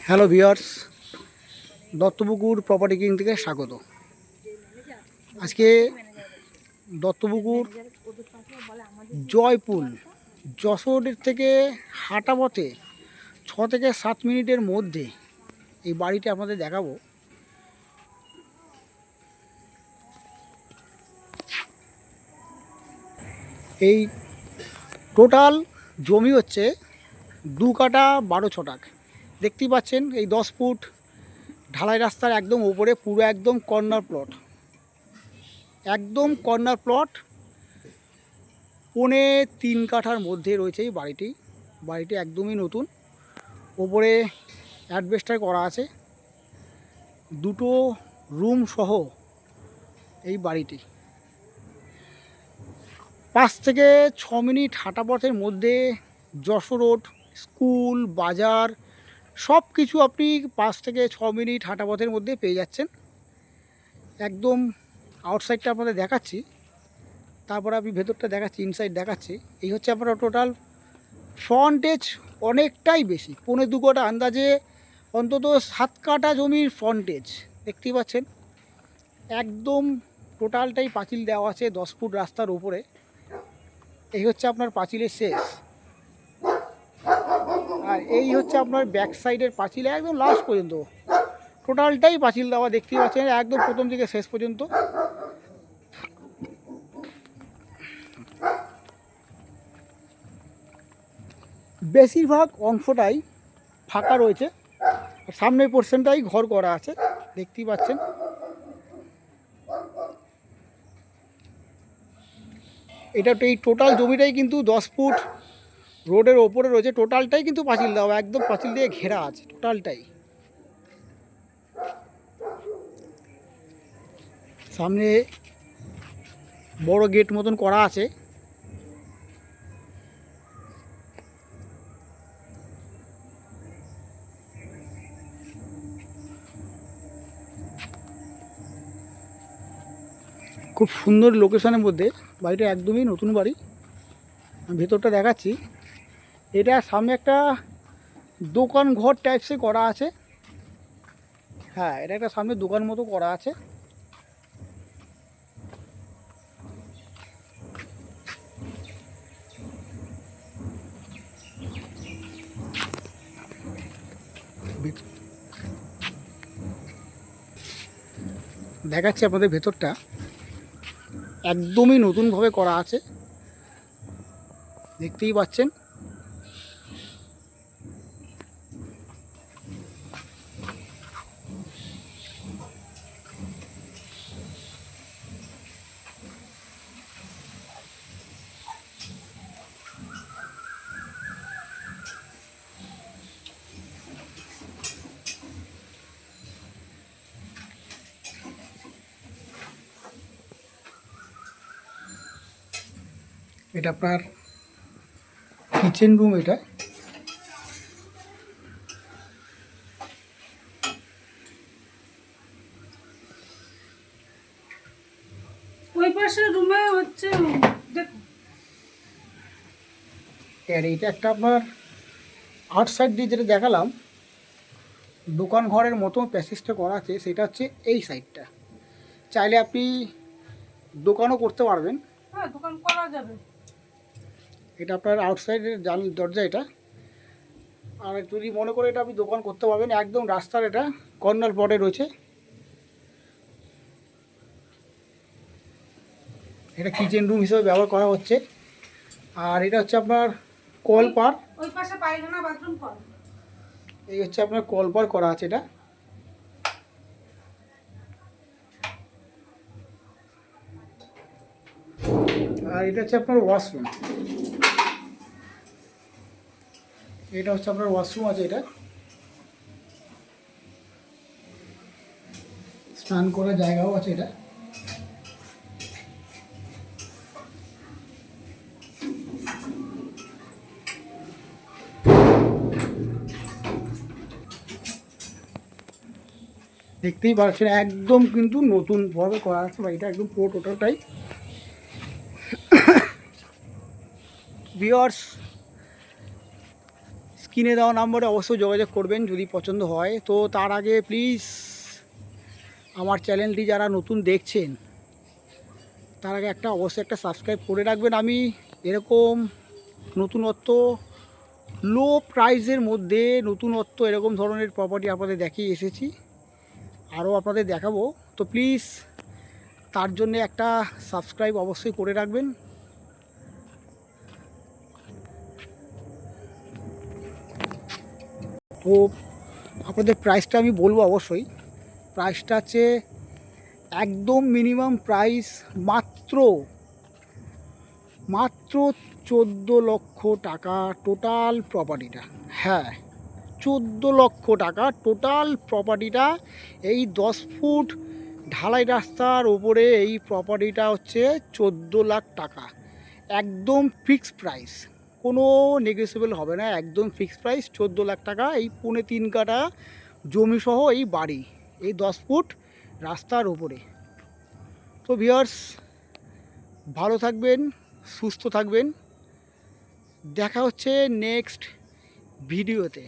Hello viewers, Duttapukur property king থেকে স্বাগত। আজকে দত্তপুকুর জয়পুর যশোরের থেকে হাঁটা পথে 6 থেকে 7 মিনিটের মধ্যে এই বাড়িটা আপনাদের দেখাবো। এই টোটাল জমি হচ্ছে 2 কাঠা 12 ছটাক। দেখতেই পাচ্ছেন এই 10 ফুট ঢালাই রাস্তার একদম উপরে পুরো একদম কর্নার প্লট, একদম কর্নার প্লট। 3.25 কাঠার মধ্যে রয়েছে এই বাড়িটি একদমই নতুন। ওপরে অ্যাডবেস্টার করা আছে, 2টো রুম সহ এই বাড়িটি। 5 থেকে 6 মিনিট হাঁটা পথের মধ্যে যশোর রোড, স্কুল, বাজার সব কিছু আপনি 5 থেকে 6 মিনিট হাঁটা পথের মধ্যে পেয়ে যাচ্ছেন। একদম আউটসাইডটা আপনাদের দেখাচ্ছি, তারপরে আমি ভেতরটা দেখাচ্ছি, ইনসাইড দেখাচ্ছি। এই হচ্ছে আপনারা টোটাল ফ্রন্টেজ অনেকটাই বেশি, 1.25 কাঠা, আন্দাজে অন্তত 7 কাঠা জমির ফ্রন্টেজ দেখতেই পাচ্ছেন। একদম টোটালটাই পাঁচিল দেওয়া আছে 10 ফুট রাস্তার উপরে। এই হচ্ছে আপনার পাঁচিলের শেষ, আর এই হচ্ছে আপনার ব্যাক সাইডের পাঁচিল একদম লাস্ট পর্যন্ত। টোটালটাই পাঁচিল দেওয়া দেখতেই পাচ্ছেন, একদম প্রথম থেকে শেষ পর্যন্ত। বেশিরভাগ অংশটাই ফাঁকা রয়েছে, সামনের পোর্শনটাই ঘর করা আছে দেখতেই পাচ্ছেন। এটা তো এই টোটাল জমিটাই কিন্তু 10 ফুট রোডের ওপরে রয়েছে, টোটালটাই কিন্তু পাঁচিল দেওয়া, একদম পাঁচিল দিয়ে ঘেরা আছে টোটালটাই। সামনে বড় গেট মতন করা আছে। খুব সুন্দর লোকেশনের মধ্যে বাড়িটা, একদমই নতুন বাড়ি। আমি ভেতরটা দেখাচ্ছি। এটা সামনে একটা দোকান ঘর টাইপসে করা আছে। হ্যাঁ, এটা একটা সামনে দোকান মতো করা আছে। দেখাচ্ছি আপনাদের ভেতরটা, একদমই নতুনভাবে করা আছে দেখতেই পাচ্ছেন। এটা আপনার কিচেন রুম। এটা ওই পাশের রুমে হচ্ছে দেখো, আর এইটা একটা আপনার আউটসাইড দিয়ে যেটা দেখালাম দোকান ঘরের মতো প্যাসেজটা করা আছে, সেটা হচ্ছে এই সাইডটা। চাইলে আপনি দোকানও করতে পারবেন। হ্যাঁ দোকান করা যাবে। এটা আপনার আউটসাইডের দরজা এটা। আর যদি মনে করে এটা আপনি দোকান করতে পারবেন, একদম রাস্তার এটা কর্নার প্লটে রয়েছে। এটা কিচেন রুম হিসেবে ব্যবহার করা হচ্ছে। আর এটা হচ্ছে আপনার কলপার। ওই পাশে পায়খানা বাথরুম কর। এই হচ্ছে আপনার কলপার করা আছে এটা। আর এটা হচ্ছে আপনার ওয়াশরুম। এটা হচ্ছে আপনার ওয়াশরুম আছে, এটা স্নান করার জায়গাও আছে এটা। দেখতেই পাচ্ছেন একদম কিন্তু নতুনভাবে করা আছে বাড়িটা, একদম পুরো টোটালটাই। ভিউয়ার্স, স্ক্রিনে দেওয়া নাম্বারে অবশ্যই যোগাযোগ করবেন যদি পছন্দ হয়। তো তার আগে প্লিজ আমার চ্যানেলটি যারা নতুন দেখছেন তার আগে অবশ্যই একটা সাবস্ক্রাইব করে রাখবেন। আমি এরকম নতুনত্ব লো প্রাইসের মধ্যে নতুনত্ব এরকম ধরনের প্রপার্টি আপনাদের দেখিয়ে এসেছি, আরও আপনাদের দেখাবো। তো প্লিজ তার জন্য একটা সাবস্ক্রাইব অবশ্যই করে রাখবেন। তো আপনাদের প্রাইসটা আমি বলবো অবশ্যই। প্রাইসটা হচ্ছে একদম মিনিমাম প্রাইস মাত্র 14 লক্ষ টাকা টোটাল প্রপার্টিটা। হ্যাঁ, 14 লক্ষ টাকা টোটাল প্রপার্টিটা। এই 10 ফুট ঢালাই রাস্তার ওপরে এই প্রপার্টিটা হচ্ছে 14 লাখ টাকা। একদম ফিক্সড প্রাইস, কোনো নেগোসিয়েবল হবে না, একদম ফিক্সড প্রাইস 14 লাখ টাকা। এই 3.25 কাঠা জমিসহ এই বাড়ি এই 10 ফুট রাস্তার ওপরে। তো ভিউয়ার্স, ভালো থাকবেন, সুস্থ থাকবেন, দেখা হচ্ছে নেক্সট ভিডিওতে।